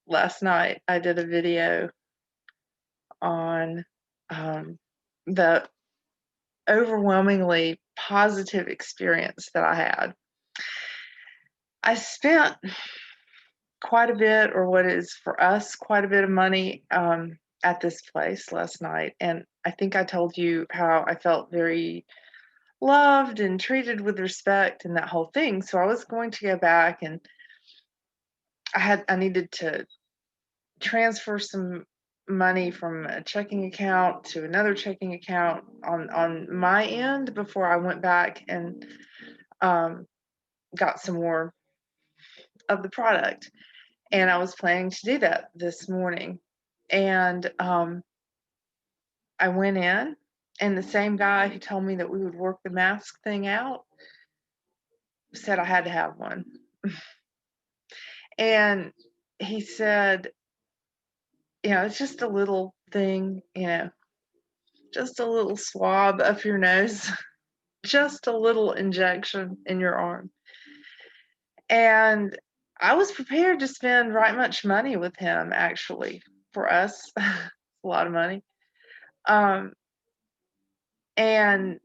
last night I did a video on the overwhelmingly positive experience that I had. I spent quite a bit, or what is for us quite a bit of money, at this place last night. And I think I told you how I felt very loved and treated with respect and that whole thing. So I was going to go back, and I needed to transfer some money from a checking account to another checking account on my end before I went back and um, got some more of the product. And I was planning to do that this morning. And I went in, and the same guy who told me that we would work the mask thing out said I had to have one. And he said, it's just a little thing, just a little swab up your nose, just a little injection in your arm. And I was prepared to spend right much money with him, actually, for us, a lot of money. Um, and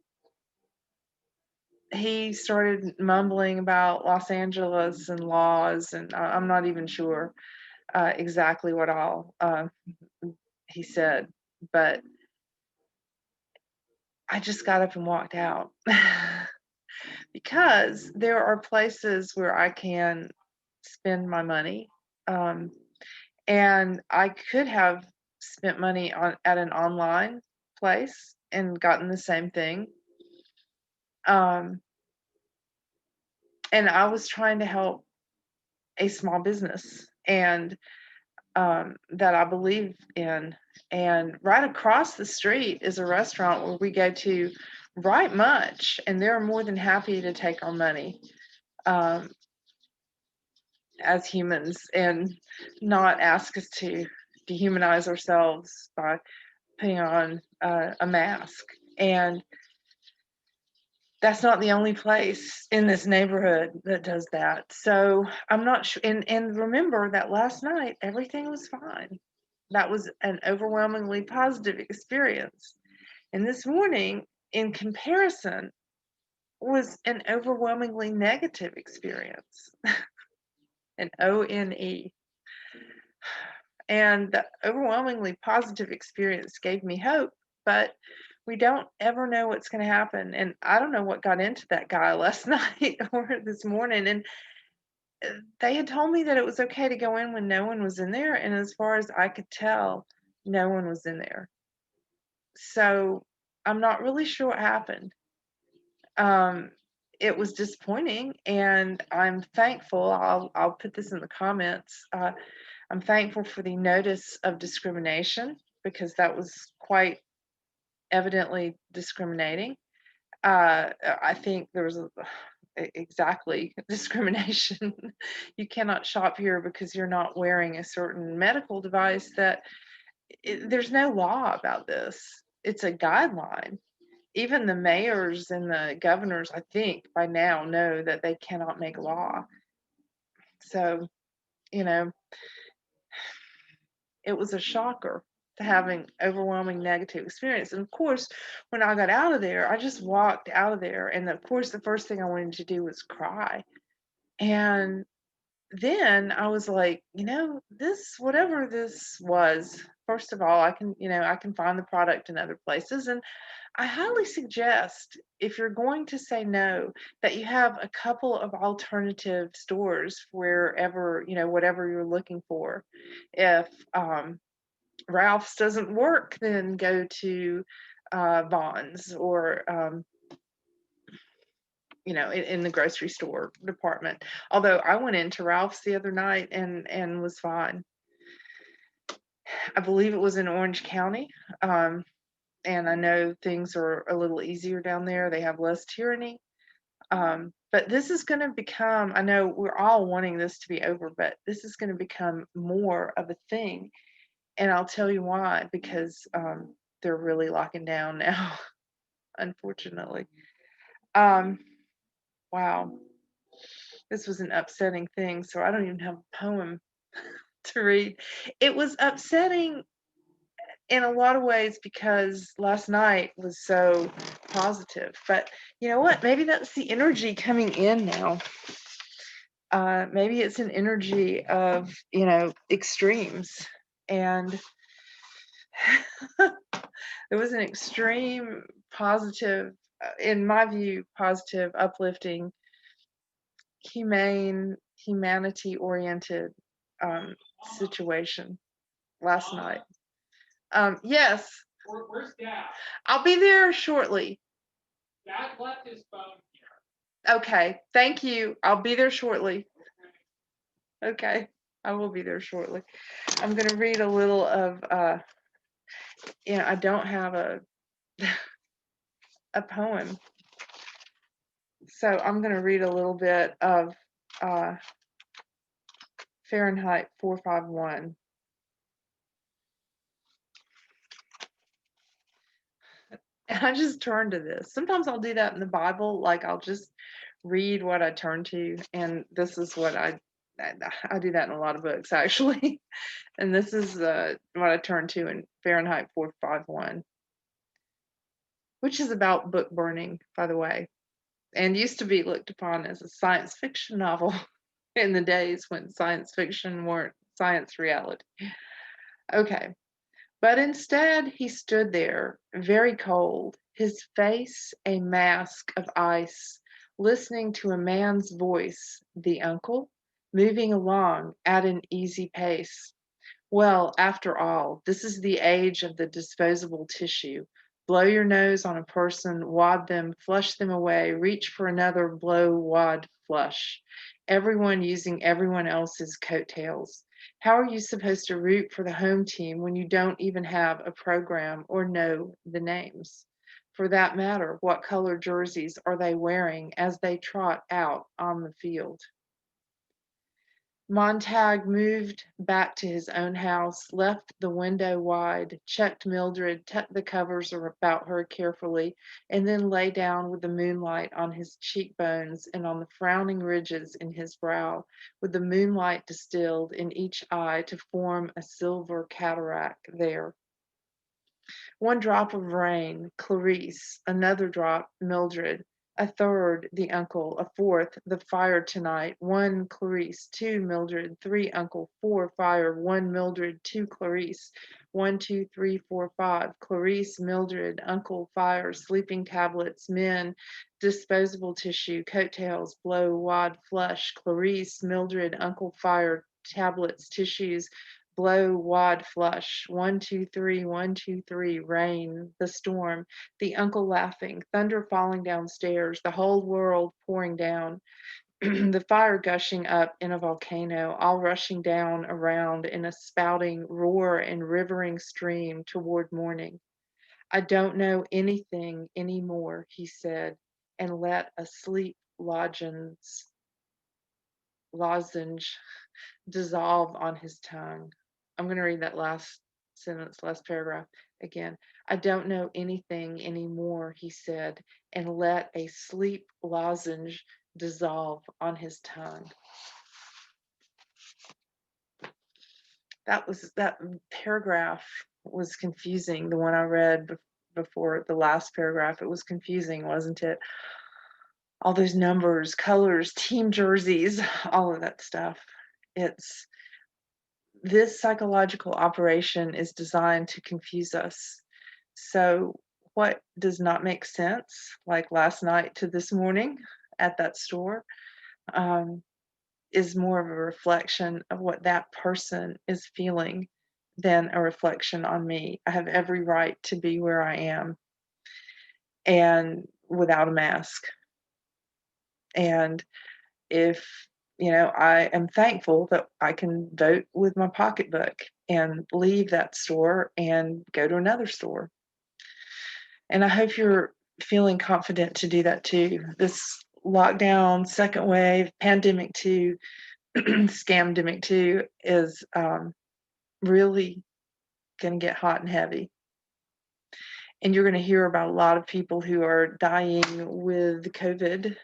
he started mumbling about Los Angeles and laws, and I'm not even sure exactly what all he said, but I just got up and walked out because there are places where I can spend my money, um, and I could have spent money on at an online place and gotten the same thing. Um, and I was trying to help a small business, and that I believe in. And right across the street is a restaurant where we go to right much, and they're more than happy to take our money um, as humans and not ask us to dehumanize ourselves by putting on a mask. And that's not the only place in this neighborhood that does that. So I'm not sure. And remember that last night, everything was fine. That was an overwhelmingly positive experience. And this morning, in comparison, was an overwhelmingly negative experience, an O.N.E. And the overwhelmingly positive experience gave me hope, but we don't ever know what's going to happen. And I don't know what got into that guy last night or this morning. And they had told me that it was okay to go in when no one was in there. And as far as I could tell, no one was in there. So I'm not really sure what happened. Um, it was disappointing, and I'm thankful. I'll put this in the comments. I'm thankful for the notice of discrimination because that was quite evidently discriminating. I think there was exactly discrimination. You cannot shop here because you're not wearing a certain medical device. There's no law about this. It's a guideline. Even the mayors and the governors, I think, by now know that they cannot make law. So, you know, it was a shocker to having overwhelming negative experience. And of course, when I got out of there, I just walked out of there. And of course, the first thing I wanted to do was cry. And then I was like, this, whatever this was, first of all, I can find the product in other places. And I highly suggest, if you're going to say no, that you have a couple of alternative stores wherever, whatever you're looking for. If Ralph's doesn't work, then go to Vons or, in the grocery store department. Although I went into Ralph's the other night and was fine. I believe it was in Orange County. And I know things are a little easier down there. They have less tyranny. But this is going to become, I know we're all wanting this to be over, but this is going to become more of a thing. And I'll tell you why, because they're really locking down now, unfortunately. Um, wow. This was an upsetting thing, so I don't even have a poem to read. It was upsetting in a lot of ways because last night was so positive. But you know what? Maybe that's the energy coming in now. Maybe it's an energy of, extremes. And there was an extreme positive, in my view, positive, uplifting, humane, humanity oriented situation last night. Yes, Where's Dad? I'll be there shortly. Dad left his phone here. Okay, thank you. I'll be there shortly. Okay, I will be there shortly. I'm going to read a little of, I don't have a poem. So I'm going to read a little bit of Fahrenheit 451. And I just turn to this. Sometimes I'll do that in the Bible, like I'll just read what I turn to, and this is what I do that in a lot of books actually. And this is what I turn to in Fahrenheit 451, which is about book burning, by the way, and used to be looked upon as a science fiction novel in the days when science fiction weren't science reality. Okay. But instead, he stood there, very cold, his face a mask of ice, listening to a man's voice, the uncle, moving along at an easy pace. Well, after all, this is the age of the disposable tissue. Blow your nose on a person, wad them, flush them away, reach for another, blow, wad, flush. Everyone using everyone else's coattails. How are you supposed to root for the home team when you don't even have a program or know the names? For that matter, what color jerseys are they wearing as they trot out on the field? Montag moved back to his own house, left the window wide, checked Mildred, tucked the covers about her carefully, and then lay down with the moonlight on his cheekbones and on the frowning ridges in his brow, with the moonlight distilled in each eye to form a silver cataract there. One drop of rain, Clarice; another drop, Mildred; a third, the uncle; a fourth, the fire tonight; one, Clarice; two, Mildred; three, uncle; four, fire; one, Mildred; two, Clarice; 1, 2, 3, 4, 5, Clarice, Mildred, uncle, fire; sleeping tablets, men; disposable tissue, coattails, blow, wad, flush; Clarice, Mildred, uncle, fire; tablets, tissues, blow, wad, flush; 1, 2, 3, 1, 2, 3, rain; the storm; the uncle laughing; thunder falling downstairs; the whole world pouring down; the fire gushing up in a volcano, all rushing down around in a spouting roar and rivering stream toward morning. I don't know anything any more, he said, and let a sleep lozenge dissolve on his tongue. I'm going to read that last sentence, last paragraph again. I don't know anything anymore, he said, and let a sleep lozenge dissolve on his tongue. That paragraph was confusing. The one I read before the last paragraph, it was confusing, wasn't it? All those numbers, colors, team jerseys, all of that stuff. It's This psychological operation is designed to confuse us. So, what does not make sense, like last night to this morning at that store, um, is more of a reflection of what that person is feeling than a reflection on me. I have every right to be where I am and without a mask. And if I am thankful that I can vote with my pocketbook and leave that store and go to another store. And I hope you're feeling confident to do that too. This lockdown, second wave, pandemic two, scamdemic two is really going to get hot and heavy. And you're going to hear about a lot of people who are dying with COVID,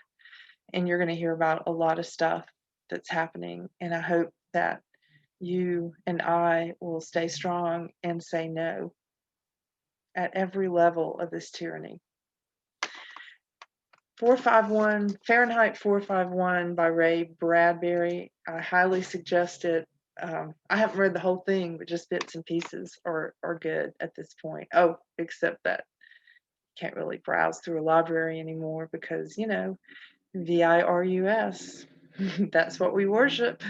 and you're going to hear about a lot of stuff that's happening. And I hope that you and I will stay strong and say no at every level of this tyranny. 451 Fahrenheit 451 by Ray Bradbury. I highly suggest it. I haven't read the whole thing, but just bits and pieces are good at this point. Oh, except that you can't really browse through a library anymore because, VIRUS. That's what we worship.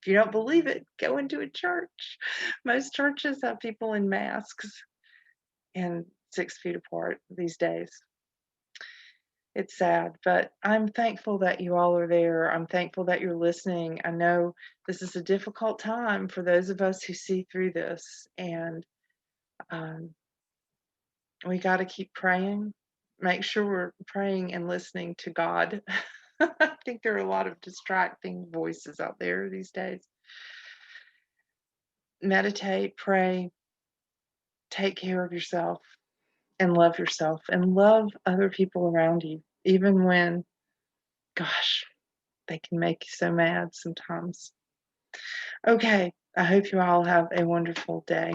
If you don't believe it, go into a church. Most churches have people in masks and 6 feet apart these days. It's sad, but I'm thankful that you all are there. I'm thankful that you're listening. I know this is a difficult time for those of us who see through this, and um, we got to keep praying. Make sure we're praying and listening to God. I think there are a lot of distracting voices out there these days. Meditate, pray, take care of yourself, and love other people around you, even when, gosh, they can make you so mad sometimes. Okay, I hope you all have a wonderful day.